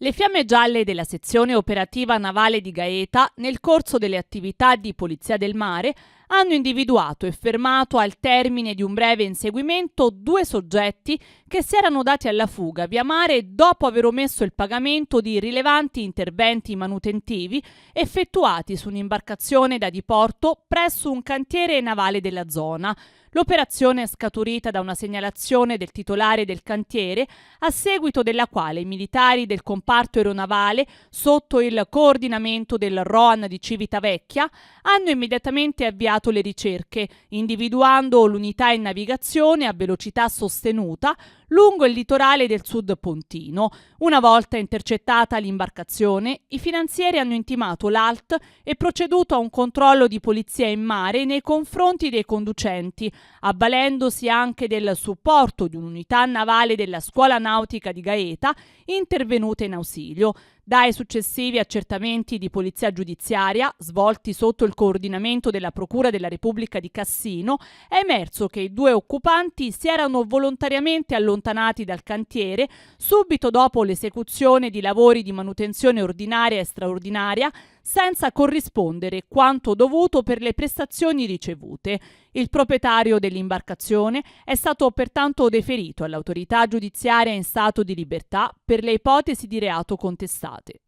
Le fiamme gialle della sezione operativa navale di Gaeta, nel corso delle attività di polizia del mare, hanno individuato e fermato al termine di un breve inseguimento due soggetti che si erano dati alla fuga via mare dopo aver omesso il pagamento di rilevanti interventi manutentivi effettuati su un'imbarcazione da diporto presso un cantiere navale della zona. L'operazione è scaturita da una segnalazione del titolare del cantiere, a seguito della quale i militari del comparto aeronavale, sotto il coordinamento del ROAN di Civitavecchia, hanno immediatamente avviato le ricerche, individuando l'unità in navigazione a velocità sostenuta lungo il litorale del Sud Pontino. Una volta intercettata l'imbarcazione, i finanzieri hanno intimato l'ALT e proceduto a un controllo di polizia in mare nei confronti dei conducenti, avvalendosi anche del supporto di un'unità navale della Scuola Nautica di Gaeta intervenuta in ausilio. Dai successivi accertamenti di polizia giudiziaria, svolti sotto il coordinamento della Procura della Repubblica di Cassino, è emerso che i due occupanti si erano volontariamente allontanati dal cantiere subito dopo l'esecuzione di lavori di manutenzione ordinaria e straordinaria, senza corrispondere quanto dovuto per le prestazioni ricevute. Il proprietario dell'imbarcazione è stato pertanto deferito all'autorità giudiziaria in stato di libertà per le ipotesi di reato contestate.